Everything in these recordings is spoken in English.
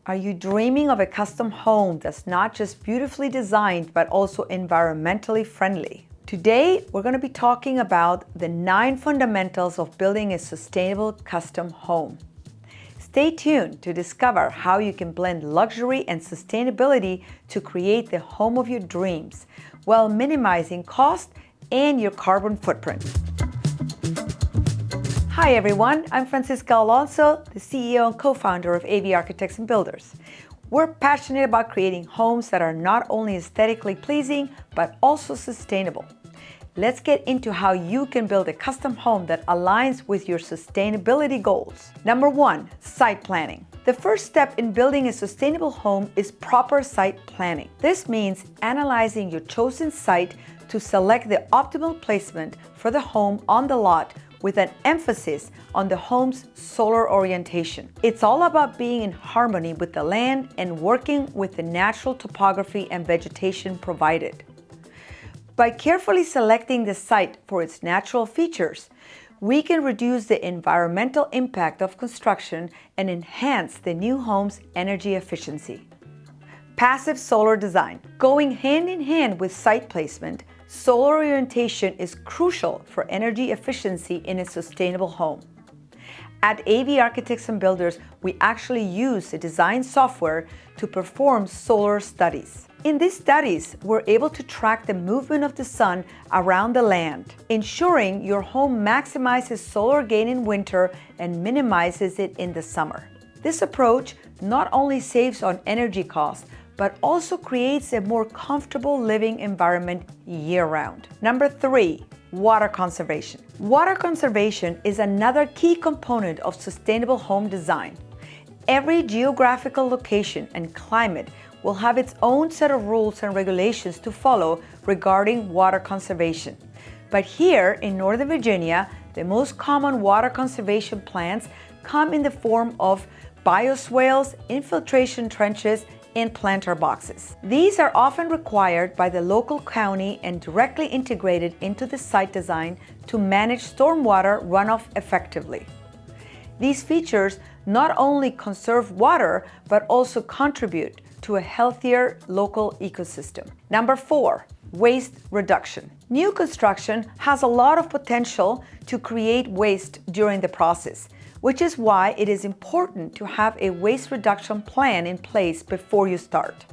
Are you dreaming of a custom home that's not just beautifully designed, but also environmentally friendly? Today, we're going to be talking about the 9 fundamentals of building a sustainable custom home. Stay tuned to discover how you can blend luxury and sustainability to create the home of your dreams while minimizing cost and your carbon footprint. Hi everyone, I'm Francisca Alonso, the CEO and co-founder of AV Architects and Builders. We're passionate about creating homes that are not only aesthetically pleasing, but also sustainable. Let's get into how you can build a custom home that aligns with your sustainability goals. Number 1, site planning. The first step in building a sustainable home is proper site planning. This means analyzing your chosen site to select the optimal placement for the home on the lot with an emphasis on the home's solar orientation. It's all about being in harmony with the land and working with the natural topography and vegetation provided. By carefully selecting the site for its natural features, we can reduce the environmental impact of construction and enhance the new home's energy efficiency. Passive solar design. Going hand in hand with site placement, solar orientation is crucial for energy efficiency in a sustainable home. At AV Architects and Builders, we actually use a design software to perform solar studies. In these studies, we're able to track the movement of the sun around the land, ensuring your home maximizes solar gain in winter and minimizes it in the summer. This approach not only saves on energy costs, but also creates a more comfortable living environment year-round. Number 3, water conservation. Water conservation is another key component of sustainable home design. Every geographical location and climate will have its own set of rules and regulations to follow regarding water conservation. But here in Northern Virginia, the most common water conservation plans come in the form of bioswales, infiltration trenches, and planter boxes. These are often required by the local county and directly integrated into the site design to manage stormwater runoff effectively. These features not only conserve water, but also contribute to a healthier local ecosystem. Number 4, waste reduction. New construction has a lot of potential to create waste during the process, which is why it is important to have a waste reduction plan in place before you start.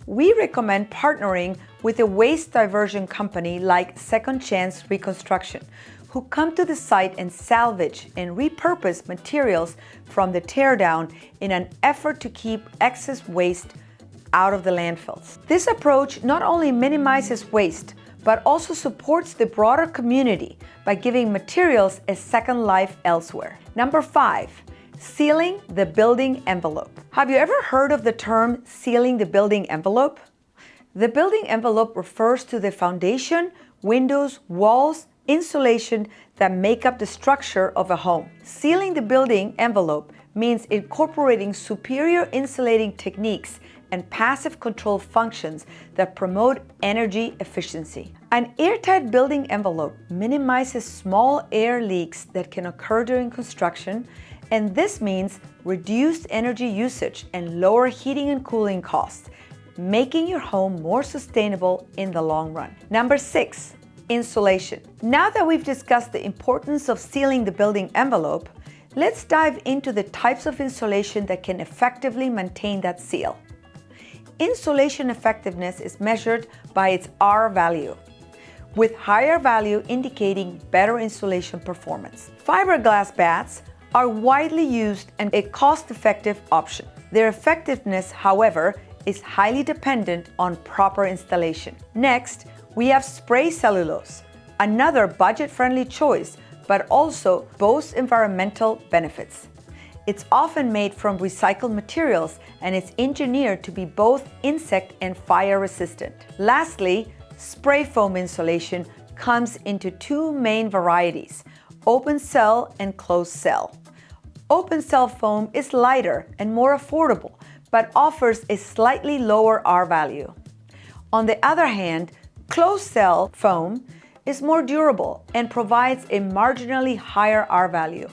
We recommend partnering with a waste diversion company like Second Chance Reconstruction, who come to the site and salvage and repurpose materials from the teardown in an effort to keep excess waste out of the landfills. This approach not only minimizes waste, but also supports the broader community by giving materials a second life elsewhere. Number 5, sealing the building envelope. Have you ever heard of the term sealing the building envelope? The building envelope refers to the foundation, windows, walls, insulation that make up the structure of a home. Sealing the building envelope means incorporating superior insulating techniques and passive control functions that promote energy efficiency. An airtight building envelope minimizes small air leaks that can occur during construction, and this means reduced energy usage and lower heating and cooling costs, making your home more sustainable in the long run. Number 6, insulation. Now that we've discussed the importance of sealing the building envelope, let's dive into the types of insulation that can effectively maintain that seal. Insulation effectiveness is measured by its R value, with higher value indicating better insulation performance. Fiberglass bats are widely used and a cost-effective option. Their effectiveness, however, is highly dependent on proper installation. Next, we have spray cellulose, another budget-friendly choice, but also boasts environmental benefits. It's often made from recycled materials and it's engineered to be both insect and fire resistant. Lastly, spray foam insulation comes into 2 main varieties, open cell and closed cell. Open cell foam is lighter and more affordable, but offers a slightly lower R value. On the other hand, closed cell foam is more durable and provides a marginally higher R value,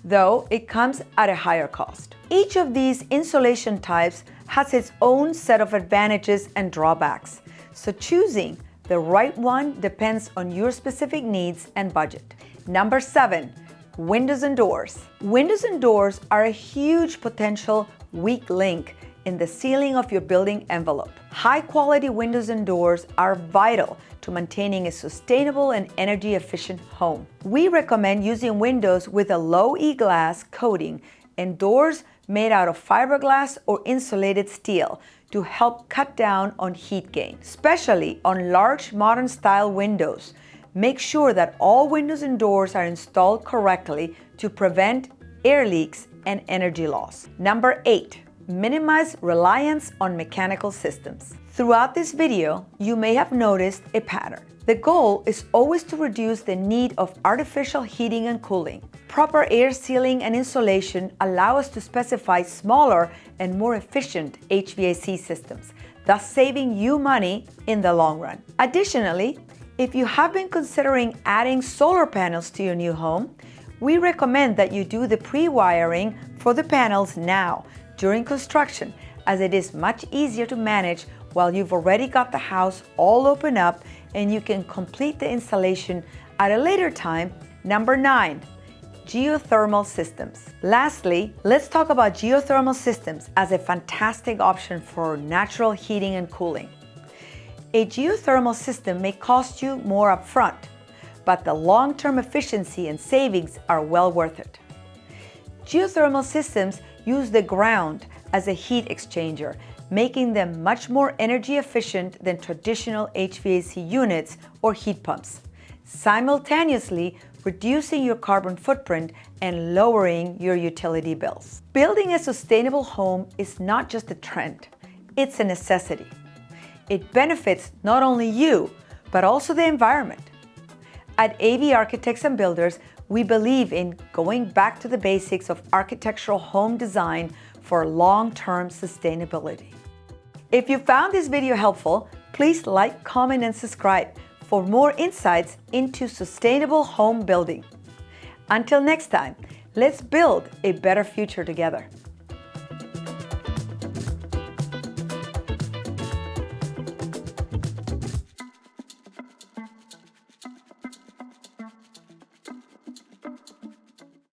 though it comes at a higher cost. Each of these insulation types has its own set of advantages and drawbacks, so choosing the right one depends on your specific needs and budget. Number 7, windows and doors. Windows and doors are a huge potential weak link in the sealing of your building envelope. High-quality windows and doors are vital to maintaining a sustainable and energy-efficient home. We recommend using windows with a low E-glass coating and doors made out of fiberglass or insulated steel to help cut down on heat gain. Especially on large modern-style windows, make sure that all windows and doors are installed correctly to prevent air leaks and energy loss. Number 8, minimize reliance on mechanical systems. Throughout this video, you may have noticed a pattern. The goal is always to reduce the need of artificial heating and cooling. Proper air sealing and insulation allow us to specify smaller and more efficient HVAC systems, thus saving you money in the long run. Additionally, if you have been considering adding solar panels to your new home, we recommend that you do the pre-wiring for the panels now during construction, as it is much easier to manage while you've already got the house all open up and you can complete the installation at a later time. Number 9, geothermal systems. Lastly, let's talk about geothermal systems as a fantastic option for natural heating and cooling. A geothermal system may cost you more upfront, but the long-term efficiency and savings are well worth it. Geothermal systems use the ground as a heat exchanger, making them much more energy efficient than traditional HVAC units or heat pumps, simultaneously reducing your carbon footprint and lowering your utility bills. Building a sustainable home is not just a trend, it's a necessity. It benefits not only you, but also the environment. At AV Architects and Builders, we believe in going back to the basics of architectural home design for long-term sustainability. If you found this video helpful, please like, comment, and subscribe for more insights into sustainable home building. Until next time, let's build a better future together.